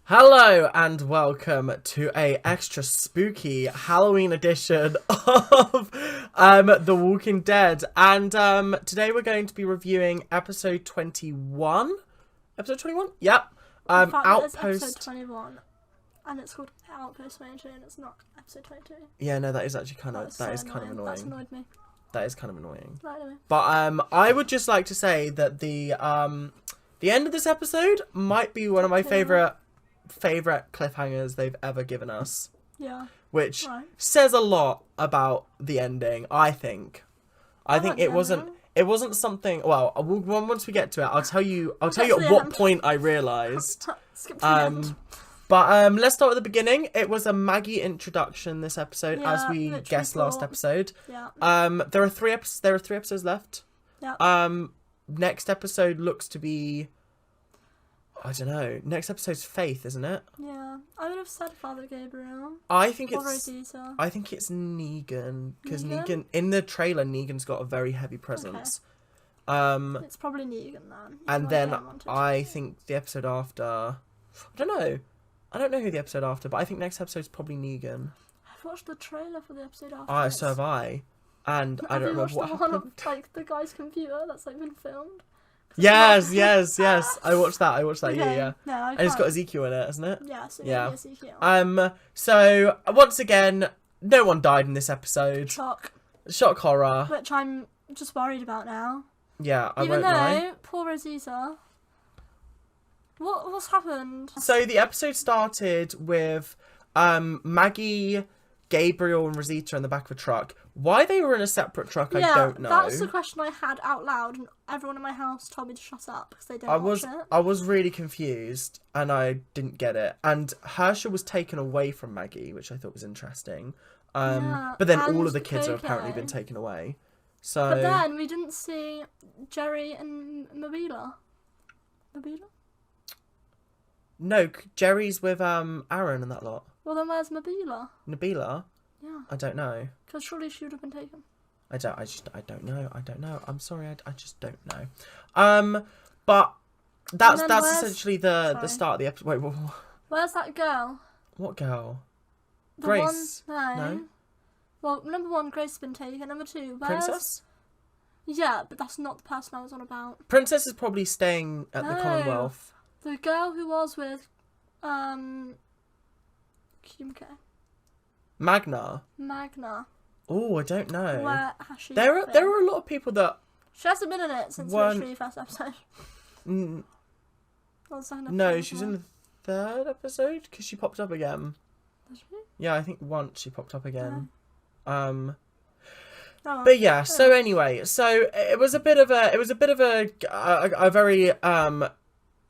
Hello and welcome to a extra spooky Halloween edition of The Walking Dead. And today we're going to be reviewing episode 21. Episode 21? Yep. In fact, Outpost. it's episode 21, and it's called Outpost 22, and it's not episode 22. Yeah, no, that is actually kind of That is kind of annoying. That's annoyed me. That is kind of annoying. Right, anyway. But I would just like to say that the end of this episode might be one of my favorite cliffhangers they've ever given us. Yeah. Which says a lot about the ending, I think. I think it wasn't something. Well, once we get to it, I'll tell you at what point I realised. Skip to the end. But let's start at the beginning. It was a Maggie introduction this episode, as we guessed last episode. Yeah. There are three episodes left. Yeah. Next episode looks to be, I don't know. Next episode's Faith, isn't it? Yeah. I would have said Father Gabriel. I think Or it's Rosita. I think it's Negan, because Negan? Negan in the trailer, Negan's got a very heavy presence. It's probably Negan then. And then I think the episode after, I don't know who the episode after, but I think next episode's probably Negan. I've watched the trailer for the episode after. So have I. And I don't remember what Have you watched the happened. one of, like, the guy's computer that's, like, been filmed? Yes. I watched that. Okay. Yeah. No, I And it's got can't. Ezekiel in it, isn't it? Yeah, so Yeah. Ezekiel. So once again, no one died in this episode. Shock horror. Which I'm just worried about now. Yeah, I Even won't though, lie. poor Rosita. What's happened? So the episode started with Maggie, Gabriel, and Rosita in the back of a truck. Why they were in a separate truck, I don't know. That's the question I had out loud, and everyone in my house told me to shut up because they don't watch it. I was really confused, and I didn't get it. And Herschel was taken away from Maggie, which I thought was interesting. But then all of the kids have apparently been taken away. So. But then we didn't see Jerry and Mabila. Mabila? No, Jerry's with Aaron and that lot. Well, then where's Mabila? Nabila? Yeah. I don't know. Because surely she would have been taken. I don't know. I'm sorry, I just don't know. But that's essentially the start of the episode. Wait, where's that girl? What girl? The Grace? One, No. Well, number one, Grace has been taken. Number two, Princess? Yeah, but that's not the person I was on about. Princess is probably staying at the Commonwealth. The girl who was with, Kim K. Magna. Oh, I don't know. Where has she There been? are a lot of people that. She hasn't been in it since literally the first episode. Or the second episode. No, she was in the third episode because she popped up again. Was she? Yeah, I think once she popped up again. Oh. But yeah, so anyway, it was a bit of a very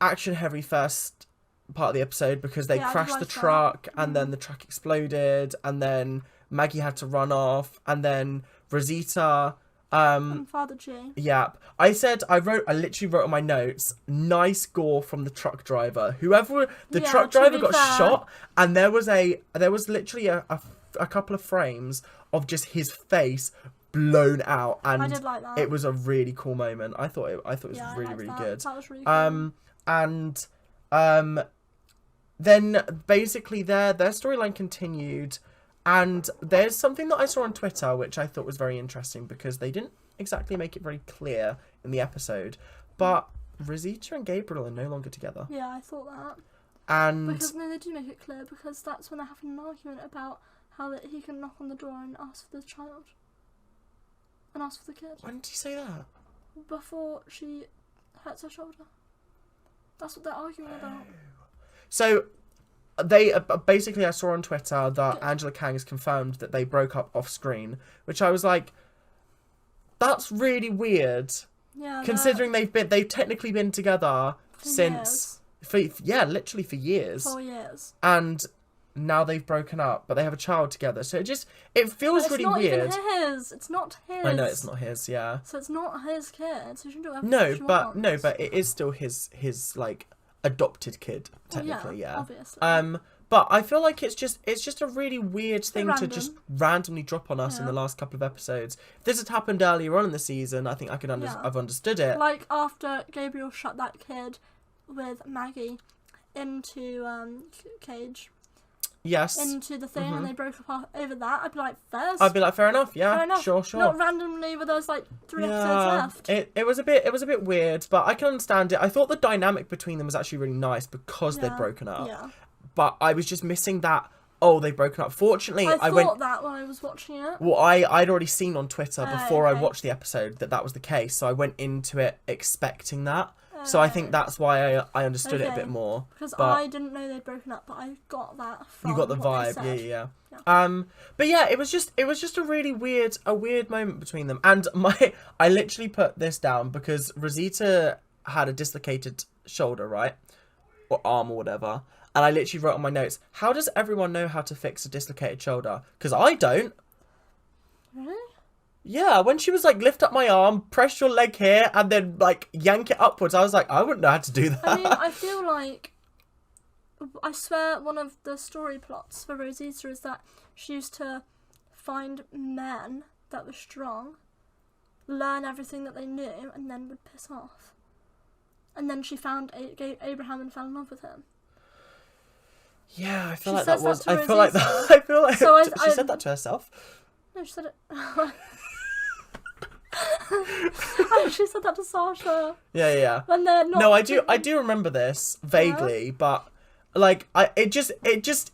action heavy first part of the episode because they crashed the truck and then the truck exploded and then Maggie had to run off and then Rosita And Father G. Yeah. I literally wrote on my notes, nice gore from the truck driver. The truck driver got shot and there was literally a couple of frames of just his face blown out, and I did like that. It was a really cool moment. I thought it was really good. That was really cool. And then basically their storyline continued, and there's something that I saw on Twitter which I thought was very interesting because they didn't exactly make it very clear in the episode, but Rosita and Gabriel are no longer together. Yeah, I thought that. And because no, they do make it clear because that's when they're having an argument about how that he can knock on the door and ask for the child. And ask for the kid. When did he say that? Before she hurts her shoulder. That's what they're arguing about. So, they basically, I saw on Twitter that Angela Kang has confirmed that they broke up off screen, which I was like, that's really weird. Yeah. Considering they've technically been together since literally for years. 4 years. And now they've broken up, but they have a child together. So it feels really weird. It's not even his. It's not his. I know it's not his. Yeah. So it's not his kid. So she can do whatever she but wants. it is still his like adopted kid technically. Yeah. Obviously. But I feel like it's just a really weird thing to random. just randomly drop on us in the last couple of episodes. If this had happened earlier on in the season, I think I could I've understood it. Like after Gabriel shot that kid with Maggie into Cage. Yes. Into the thing and they broke apart over that, I'd be like, fair enough, yeah. Fair enough. Sure. Not randomly where there's like 3 episodes left. It was a bit weird, but I can understand it. I thought the dynamic between them was actually really nice because they'd broken up. Yeah. But I was just missing that, oh, they've broken up. Fortunately, I thought that when I was watching it. Well, I'd already seen on Twitter before I watched the episode that was the case, so I went into it expecting that. So I think that's why I understood it a bit more. Because I didn't know they'd broken up, but I got that from you got the what vibe, they said. yeah. But yeah, it was just a really weird moment between them. And I literally put this down because Rosita had a dislocated shoulder, right? Or arm or whatever. And I literally wrote on my notes, how does everyone know how to fix a dislocated shoulder? Because I don't. Really? Yeah, when she was like, lift up my arm, press your leg here, and then like yank it upwards, I was like, I wouldn't know how to do that. I mean, I feel like, I swear one of the story plots for Rosita is that she used to find men that were strong, learn everything that they knew, and then would piss off. And then she found Abraham and fell in love with him. Yeah, I feel She like says that was. that to I feel like Rosita. that. I feel like So she said that to herself. No, she said it. She said that to Sasha. Yeah. When they're not. No, I do remember this vaguely, but like it just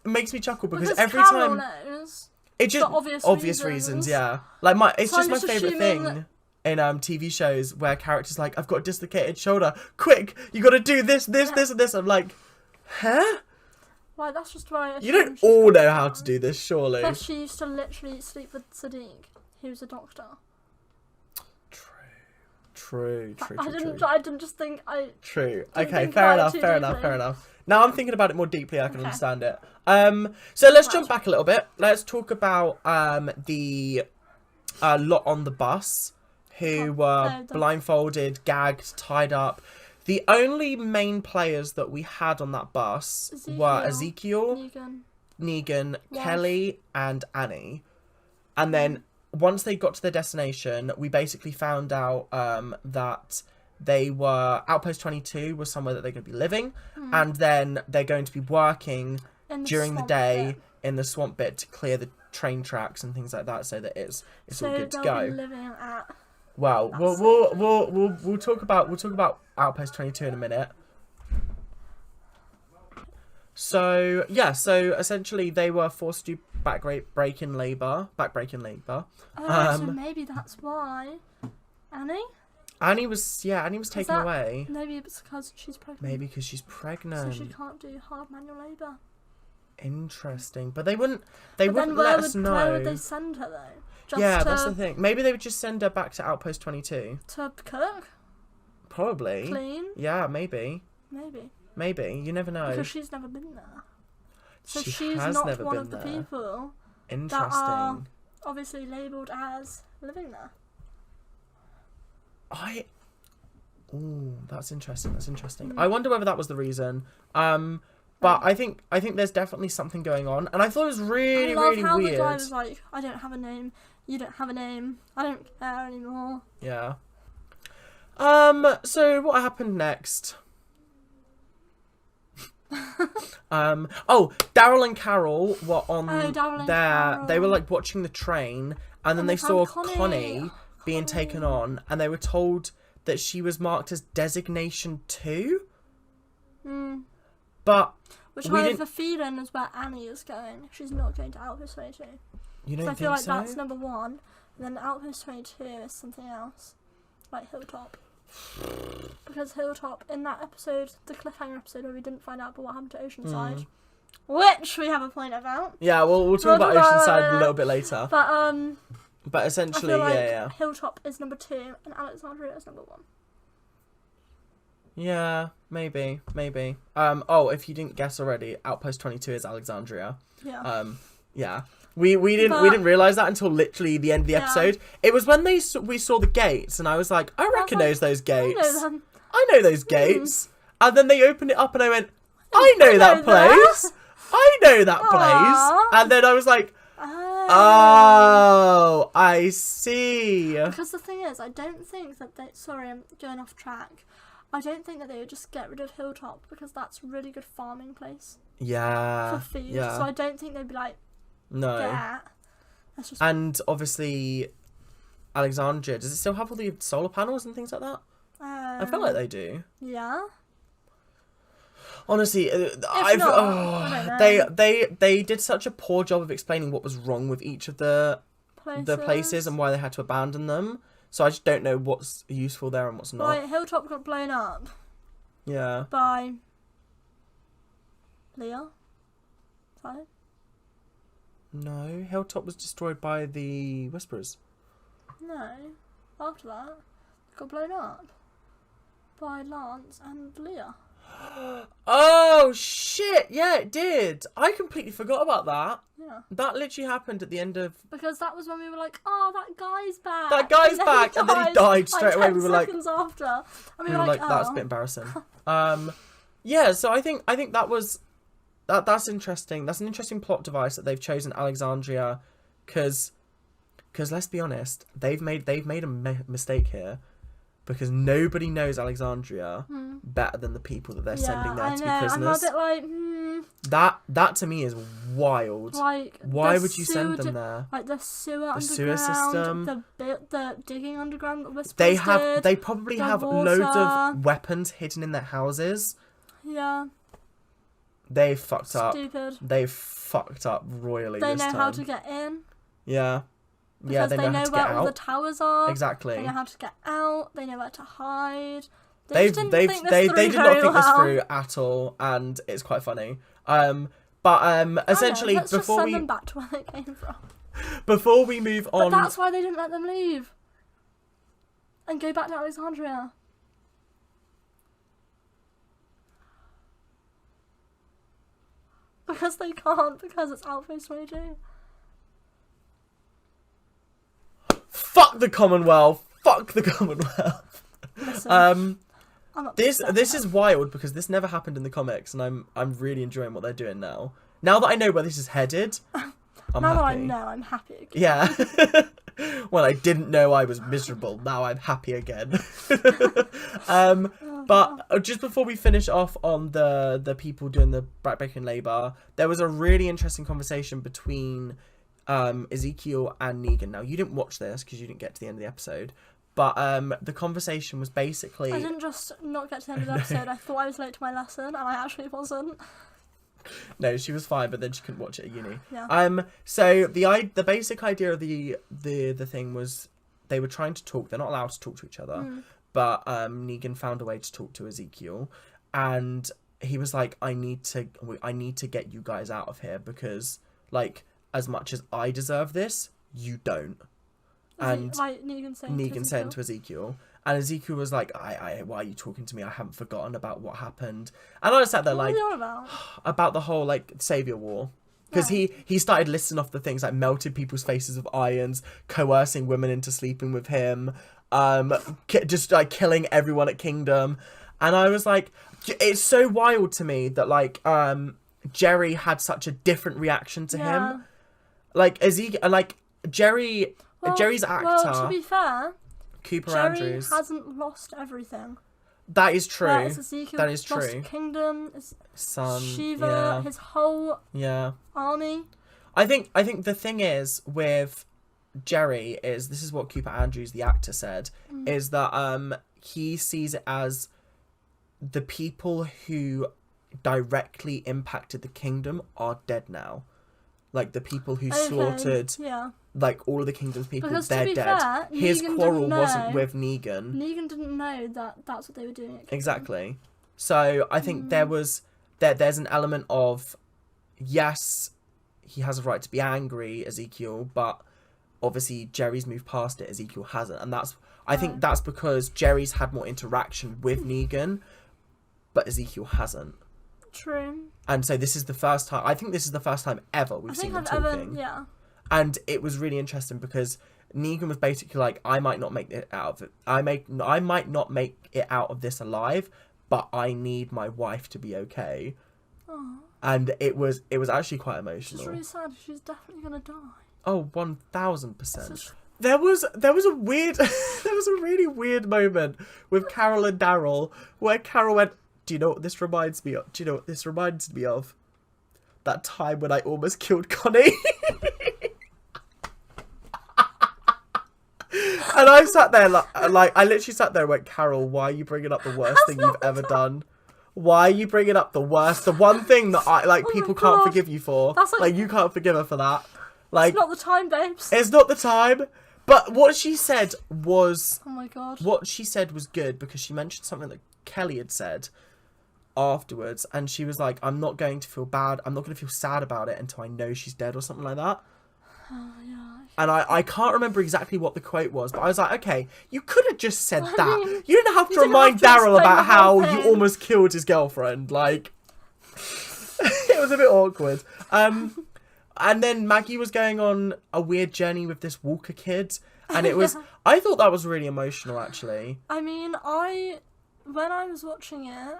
makes me chuckle because every Carol time knows, it just for obvious reasons, yeah. Like it's So just I'm my just favorite assuming thing in TV shows where characters like, I've got a dislocated shoulder, quick, you got to do this and this. I'm like, huh? Like that's just why. You don't all know how to do this, surely. Plus, she used to literally sleep with Sadiq, who's a doctor. True. I didn't just think I. True. Didn't Okay, think fair about it enough. too Fair deeply. enough. Now I'm thinking about it more deeply. I can understand it. So let's jump back a little bit. Let's talk about the lot on the bus who were blindfolded, gagged, tied up. The only main players that we had on that bus were Ezekiel, Negan, Kelly, and Annie. And then once they got to their destination, we basically found out that they were Outpost 22 was somewhere that they're going to be living, and then they're going to be working during the day in the swamp bit to clear the train tracks and things like that, so that it's all good to go. Be living at. Well, we'll talk about Outpost 22 in a minute. So yeah, so essentially they were forced to do backbreaking labour. Oh, so maybe that's why. Annie was taken away. Maybe it's because she's pregnant. Maybe because she's pregnant. So she can't do hard manual labour. Interesting, but they wouldn't let us know. Where would they send her though? That's the thing. Maybe they would just send her back to Outpost 22. To cook? Probably. Clean? Yeah, maybe. Maybe. You never know. Because she's never been there. So she's has not never one been of the there. people Interesting. that are obviously labelled as living there. That's interesting. I wonder whether that was the reason. But I think there's definitely something going on, and I thought it was really weird. The guy was like, I don't have a name, you don't have a name, I don't care anymore. Yeah. So what happened next? Daryl and Carol were on there. They were like watching the train, and then they saw Connie being taken on, and they were told that she was marked as Designation 2. But which I have a feeling is where Annie is going. She's not going to Outpost 22. You don't think so? I feel like that's number 1, and then Outpost 22 is something else, like Hilltop. Because Hilltop, in that episode, the cliffhanger episode where we didn't find out about what happened to Oceanside, which we have a point about. Yeah, we'll talk about Oceanside a little bit later. But essentially, I feel like Hilltop is number 2 and Alexandria is number 1. Yeah, maybe. If you didn't guess already, Outpost 22 is Alexandria. Yeah. Yeah. We didn't realize that until literally the end of the episode. It was when we saw the gates, and I was like, I recognise those gates. I know those gates. And then they opened it up, and I went, I know that place. I know that place. And then I was like, oh, I see. Because the thing is, I don't think that sorry, I'm going off track. I don't think that they would just get rid of Hilltop because that's a really good farming place Yeah. for food. Yeah. So I don't think they'd be like, No. yeah. That's just... And obviously, Alexandria, does it still have all the solar panels and things like that? I feel like they do. Yeah. Honestly, I don't know. they did such a poor job of explaining what was wrong with each of the places and why they had to abandon them. So I just don't know what's useful there and what's not. Right, Hilltop got blown up. Yeah. By Leah? Is that it? No, Hilltop was destroyed by the Whisperers. No. After that, it got blown up by Lance and Leah. Oh shit! Yeah, it did. I completely forgot about that. Yeah. That literally happened at the end of. Because that was when we were like, "Oh, that guy's back." That guy's back, and then he died straight away. We were like, seconds after, and we were like, that's a bit embarrassing. Yeah. So I think that was that's interesting. That's an interesting plot device that they've chosen Alexandria, because let's be honest, they've made a mistake here. Because nobody knows Alexandria better than the people that they're sending there to be prisoners. I'm a bit like, That to me is wild. Like, why would you send them there? Like the sewer underground, sewer system, the digging underground. That they probably have loads of weapons hidden in their houses. Yeah. They fucked up. Stupid. They fucked up royally. They this know time. how to get in. Yeah. Because they know how to where get all out. the towers are. Exactly. They know how to get out. They know where to hide. They did not think this well. through at all, and it's quite funny. Essentially, let's before just we send them back to where they came from. Before we move on, But that's why they didn't let them leave and go back to Alexandria. Because they can't, because it's Outpost 22. Fuck the Commonwealth. Fuck the Commonwealth. Listen, this is wild because this never happened in the comics, and I'm really enjoying what they're doing now. Now that I know where this is headed, I'm happy. Now that I know, I'm happy again. Yeah. Well, I didn't know I was miserable. Now I'm happy again. But just before we finish off on the people doing the backbreaking labour, there was a really interesting conversation between Ezekiel and Negan. Now, you didn't watch this because you didn't get to the end of the episode, but the conversation was basically... I didn't just not get to the end of the episode. I thought I was late to my lesson, and I actually wasn't. No, she was fine, but then she couldn't watch it at uni. Yeah. So the basic idea of the thing was they were trying to talk. They're not allowed to talk to each other, but Negan found a way to talk to Ezekiel, and he was like, I need to get you guys out of here because, like, as much as I deserve this, you don't. Negan saying to Ezekiel. And Ezekiel was like, why are you talking to me? I haven't forgotten about what happened. And I was sat there what like, are you on about the whole, like, Saviour War. Because he started listing off the things, like melted people's faces with irons, coercing women into sleeping with him, just, like, killing everyone at Kingdom. And I was like, it's so wild to me that, like, Jerry had such a different reaction to him. Like, Ezekiel, like, Jerry's actor... Well, to be fair... Cooper Jerry Andrews hasn't lost everything. That is true. That is true. Lost Kingdom, his son, Shiva, his whole army. I think the thing is with Jerry is, this is what Cooper Andrews, the actor, said, is that he sees it as the people who directly impacted the Kingdom are dead now. Like, the people who slaughtered like all of the Kingdom's people, because they're dead. Fair, his quarrel wasn't with Negan. Negan didn't know that that's what they were doing. Exactly. So I think there's an element of, yes, he has a right to be angry, Ezekiel, but obviously Jerry's moved past it, Ezekiel hasn't, and I think that's because Jerry's had more interaction with Negan, but Ezekiel hasn't. True. And so this is the first time. I think this is the first time ever we've seen them talking. And it was really interesting because Negan was basically like, I might not make it out of it. I might not make it out of this alive, but I need my wife to be okay. Aww. And it was actually quite emotional. It's really sad. She's definitely gonna die. Oh, 1000%. There was a weird there was a really weird moment with Carol and Daryl where Carol went, "Do you know what this reminds me of? Do you know what this reminds me of? That time when I almost killed Connie." And I sat there like I literally sat there and went, "Carol, why are you bringing up the worst thing you've ever done? Why are you bringing up the worst? The one thing that people can't forgive you for. That's like you can't forgive her for that. Like it's not the time, babes. It's not the time." But what she said was... Oh my god. What she said was good because she mentioned something that Kelly had said afterwards. And she was like, I'm not going to feel bad. I'm not going to feel sad about it until I know she's dead or something like that. Oh, yeah. And I can't remember exactly what the quote was. But I was like, okay, you could have just said that. You didn't have to remind Daryl about how you almost killed his girlfriend. Like, it was a bit awkward. And then Maggie was going on a weird journey with this Walker kid. And it was... I thought that was really emotional, actually. I mean, when I was watching it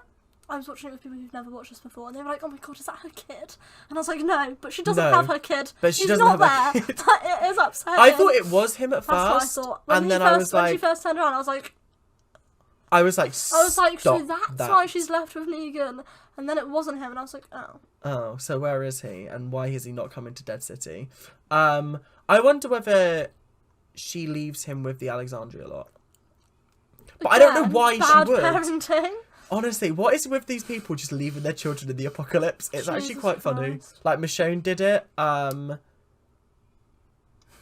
with people who've never watched this before, and they were like, "Oh my god, is that her kid?" And I was like, "No, but she doesn't have her kid. But she He's doesn't not have there." her kid. It is upsetting. I thought it was him at first. That's what I thought. When she first turned around, I was like, so that's why she's left with Negan. And then it wasn't him, and I was like, oh. Oh, so where is he? And why is he not coming to Dead City? I wonder whether she leaves him with the Alexandria lot. But I don't know why she would. Parenting. Honestly, what is with these people just leaving their children in the apocalypse? It's actually quite funny. Like, Michonne did it.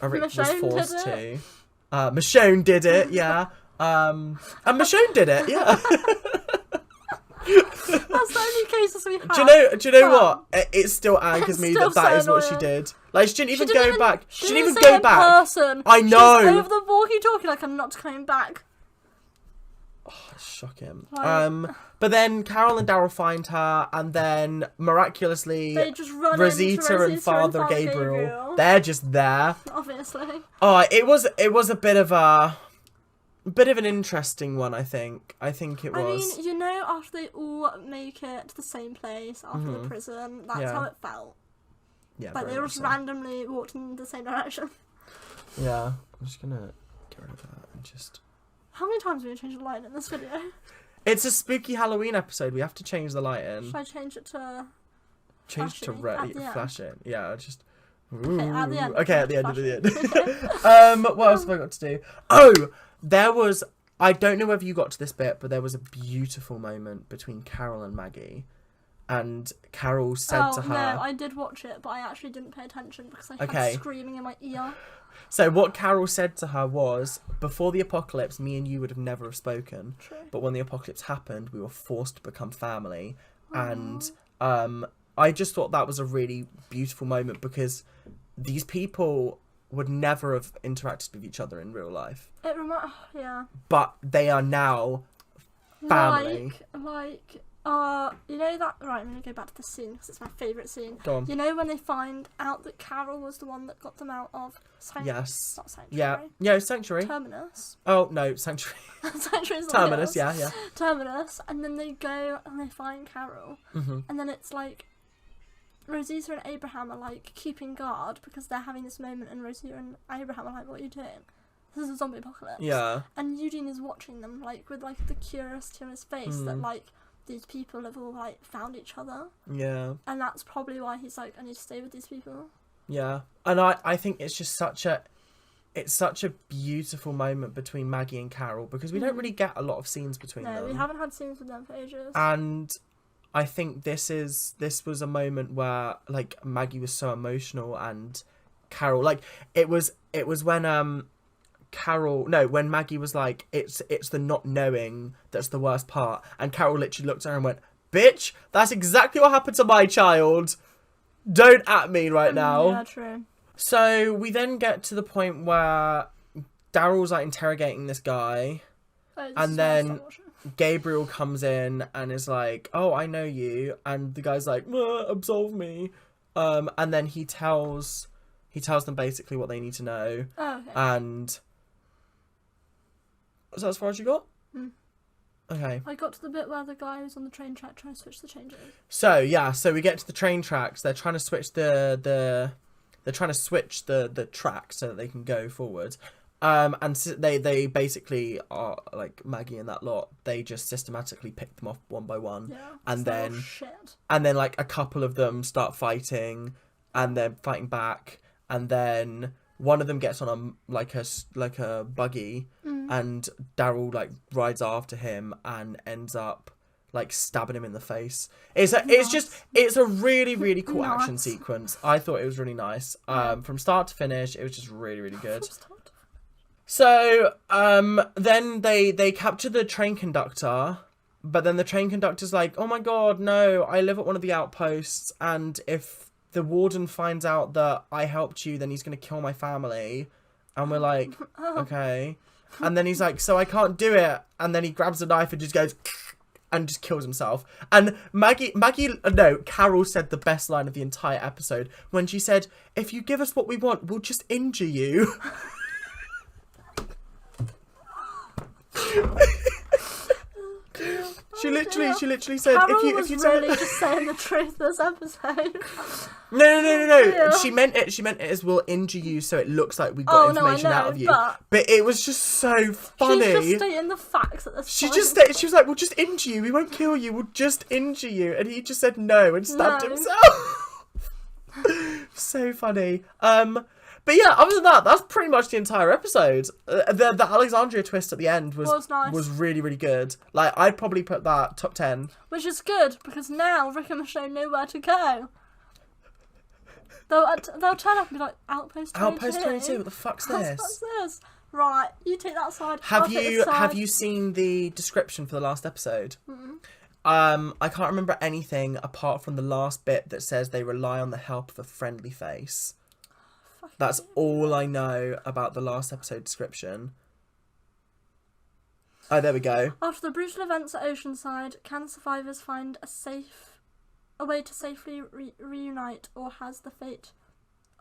Rick was forced to. Michonne did it, yeah. And Michonne did it, yeah. That's the only cases we have. Do you know what? It still angers me that is what she did. Like, she didn't even go back. She didn't even go back. Person. I know. She's over the walkie-talkie like, I'm not coming back. Oh, shocking. But then Carol and Daryl find her, and then miraculously, they just run Rosita and Father Gabriel, they're just there. Obviously. Oh, it was a bit of an interesting one, I think. I think it was. I mean, after they all make it to the same place after the prison, that's how it felt. Yeah, like they just randomly walked in the same direction. Yeah, I'm just gonna get rid of that and just... How many times are we going to change the light in this video? It's a spooky Halloween episode. We have to change the light in. Should I change it to... Change it to flash it. Yeah, just... Okay, at the end. Okay, at the end of the end. What else have I got to do? Oh, there was... I don't know whether you got to this bit, but there was a beautiful moment between Carol and Maggie. And Carol said to her... no, I did watch it, but I actually didn't pay attention because I had screaming in my ear. So what Carol said to her was, before the apocalypse, me and you would have never have spoken. True. But when the apocalypse happened, we were forced to become family. Aww. And I just thought that was a really beautiful moment because these people would never have interacted with each other in real life. Yeah. But they are now family. You know that... Right, I'm going to go back to the scene because it's my favourite scene. Go on. You know when they find out that Carol was the one that got them out of... Yes. Not Sanctuary. Yeah, Sanctuary. Terminus. Oh, no, Sanctuary. Sanctuary's Terminus, yeah. Terminus. And then they go and they find Carol. Mm-hmm. And then it's like... Rosita and Abraham are like keeping guard because they're having this moment and Rosita and Abraham are like, what are you doing? This is a zombie apocalypse. Yeah. And Eugene is watching them like with like the curiosity on his face that like these people have all like found each other. Yeah. And that's probably why he's like, I need to stay with these people. Yeah. And I think it's just such a beautiful moment between Maggie and Carol because we don't really get a lot of scenes between them. No, we haven't had scenes with them for ages. And I think this was a moment where like Maggie was so emotional and Carol, like it was when when Maggie was like, it's the not knowing that's the worst part, and Carol literally looked at her and went, bitch, that's exactly what happened to my child. Don't at me right now. Yeah, true. So we then get to the point where Daryl's like interrogating this guy, and then Gabriel comes in and is like, oh, I know you, and the guy's like, absolve me, and then he tells them basically what they need to know. Oh, okay. And is that as far as you got? Okay. I got to the bit where the guy was on the train track trying to switch the changes. So we get to the train tracks. They're trying to switch the tracks so that they can go forward. And they basically are like Maggie and that lot. They just systematically pick them off one by one, and then like a couple of them start fighting, and they're fighting back, and then one of them gets on a buggy, and Daryl like rides after him and ends up like stabbing him in the face. It's a really, really cool action sequence. I thought it was really nice. From start to finish, it was just really, really good. So then they capture the train conductor, but then the train conductor's like, oh my god, no, I live at one of the outposts, and if the warden finds out that I helped you, then he's gonna kill my family. And we're like, okay. And then he's like, so I can't do it. And then he grabs a knife and just goes and just kills himself. And Carol said the best line of the entire episode when she said, if you give us what we want, we'll just injure you. She literally said, Carol if you really just saying the truth this episode. No. She meant it as we'll injure you so it looks like we got information out of you. But it was just so funny. She's just stating the facts at this she point. She was like, we'll just injure you. We won't kill you. We'll just injure you. And he just said no and stabbed himself. So funny. But yeah, other than that, that's pretty much the entire episode. The Alexandria twist at the end was nice. Was really, really good. Like, I'd probably put that top 10. Which is good, because now Rick and Michonne know where to go. They'll turn up and be like, Outpost 22? Outpost 22, what the fuck's this? What's this? Right, you take that side. Have you seen the description for the last episode? Mm-mm. I can't remember anything apart from the last bit that says they rely on the help of a friendly face. That's all I know about the last episode description. Oh, there we go. After the brutal events at Oceanside, can survivors find a way to safely reunite, or has the fate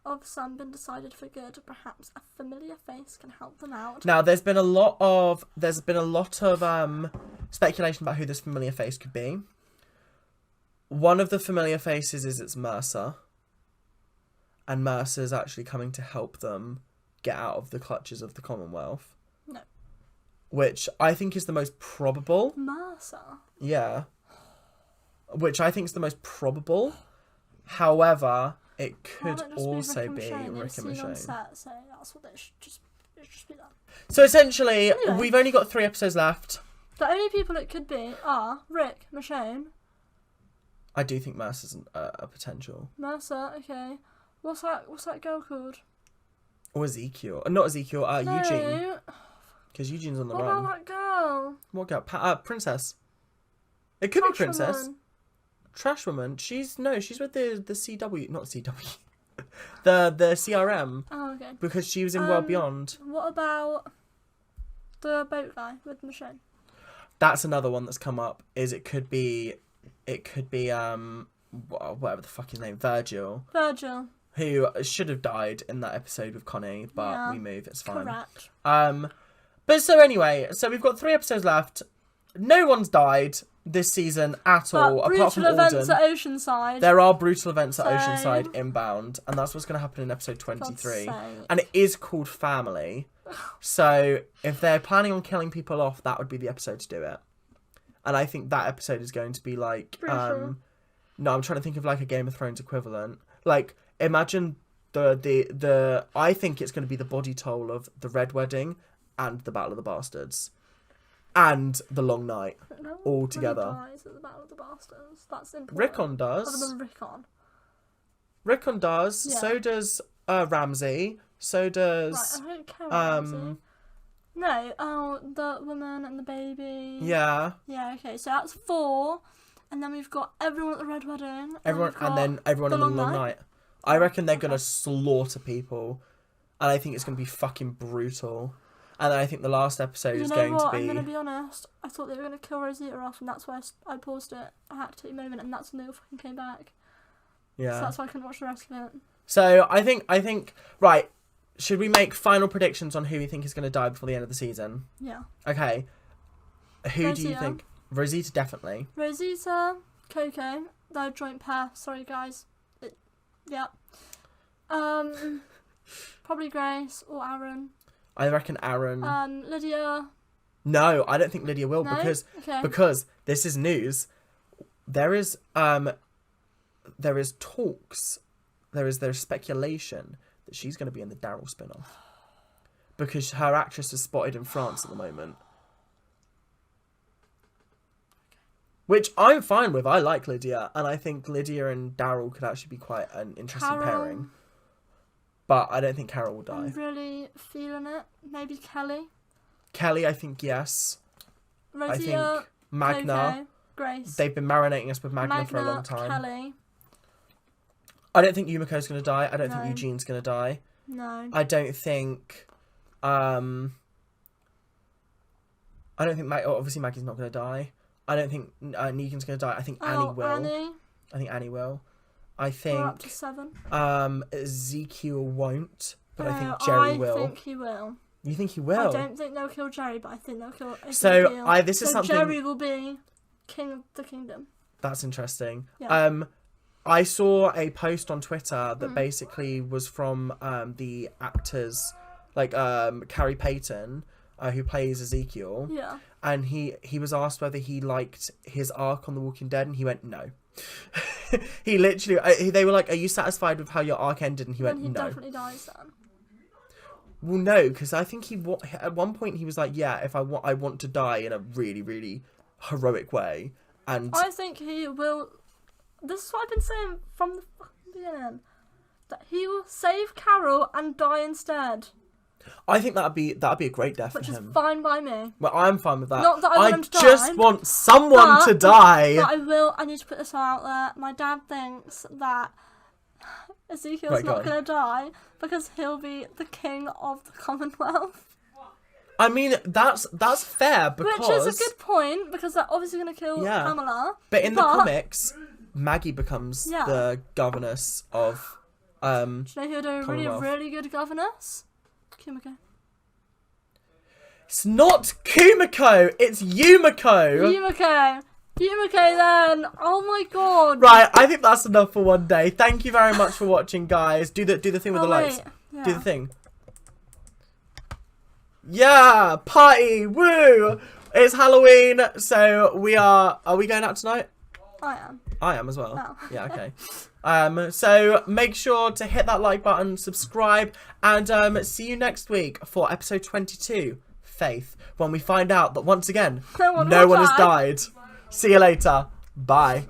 of some been decided for good? Perhaps a familiar face can help them out. Now, there's been a lot of speculation about who this familiar face could be. One of the familiar faces is it's Mercer. And Mercer's actually coming to help them get out of the clutches of the Commonwealth. No. Which I think is the most probable. Mercer? Yeah. Which I think is the most probable. However, it could also be Rick and Michonne. So that's what it should just be that. So essentially, we've only got 3 episodes left. The only people it could be are Rick, Michonne. I do think Mercer's a potential. Mercer, okay. What's that girl called? Or Ezekiel. Not Ezekiel, no. Eugene. Because Eugene's on the run. What about that girl? What girl? Princess. It could be Princess. Woman. Trash Woman. She's with the CW. Not CW. the CRM. Oh, okay. Because she was in World Beyond. What about the boat guy with Michonne? That's another one that's come up. It could be whatever the fuck his name, Virgil. Who should have died in that episode with Connie, but we move, it's fine. Correct. But so anyway, so we've got 3 episodes left. No one's died this season at all, apart from Alden. Brutal events at Oceanside. There are brutal events at Oceanside inbound, and that's what's going to happen in episode 23. And it is called Family. So if they're planning on killing people off, that would be the episode to do it. And I think that episode is going to be like... No, I'm trying to think of like a Game of Thrones equivalent. Like, imagine the I think it's going to be the body toll of the Red Wedding and the Battle of the Bastards. And the Long Night. All together. Dies at the Battle of the Bastards. That's important. Rickon does. Other than Rickon. Rickon does. Yeah. So does Ramsay. So does... Right, I don't care about Ramsay. No, the woman and the baby. Yeah. Yeah, okay, so that's 4. And then we've got everyone at the Red Wedding. And then everyone in the Long Night. I reckon they're going to slaughter people. And I think it's going to be fucking brutal. And then I think the last episode is going to be... I'm going to be honest. I thought they were going to kill Rosita off, and that's why I paused it. I had to take a moment, and that's when they all fucking came back. Yeah. So that's why I couldn't watch the rest of it. So I think... Right. Should we make final predictions on who we think is going to die before the end of the season? Yeah. Okay. Who Rosita. do you think? Rosita, definitely. Rosita, Coco, they're a joint pair. Sorry, guys. Yeah. Probably Grace or Aaron. I reckon Aaron. Lydia. No, I don't think Lydia will No? because this is news. There's talks. There's speculation that she's going to be in the Daryl spin-off because her actress is spotted in France at the moment. Which I'm fine with. I like Lydia, and I think Lydia and Daryl could actually be quite an interesting pairing. But I don't think Carol will die. I'm really feeling it. Maybe Kelly. Kelly, I think yes. Rosita, I think Magna. Coco, Grace. They've been marinating us with Magna for a long time. Kelly. I don't think Yumiko's going to die. I don't No. think Eugene's going to die. No. I don't think... obviously Maggie's not going to die. I don't think Negan's going to die. I think Annie will. Annie. I think Annie will. I We're think up to 7. Ezekiel won't, but I think Jerry will. I think he will. You think he will? I don't think they'll kill Jerry, but I think they'll kill Ezekiel. So this is something. Jerry will be king of the kingdom. That's interesting. Yeah. I saw a post on Twitter that basically was from the actors, like Carrie Payton, who plays Ezekiel. Yeah. And he was asked whether he liked his arc on The Walking Dead, and he went no. He literally, they were like, "Are you satisfied with how your arc ended?" And he went, "No." He no. definitely dies then. Well, no, because I think at one point he was like, "Yeah, if I want to die in a really, really heroic way." And I think he will. This is what I've been saying from the fucking beginning. That he will save Carol and die instead. I think that'd be a great death Which for is him. fine by me. Well, I'm fine with that. Not that I want him to just die, want someone to die. But I need to put this out there. My dad thinks that Ezekiel's not going to die because he'll be the king of the Commonwealth. I mean, that's fair because... Which is a good point because they're obviously going to kill Pamela. But in the comics, Maggie becomes the governess of do you know who would do a really, Commonwealth. really good governess? Kumiko. It's not Kumiko, it's Yumiko. Yumiko then. Oh my god. Right, I think that's enough for one day. Thank you very much for watching, guys. Do the thing with the lights. Yeah. Do the thing. Yeah, party, woo! It's Halloween, so are we going out tonight? I am as well. Oh. Yeah, okay. So make sure to hit that like button, subscribe, and see you next week for episode 22, Faith, when we find out that once again, no one has died. See you later. Bye.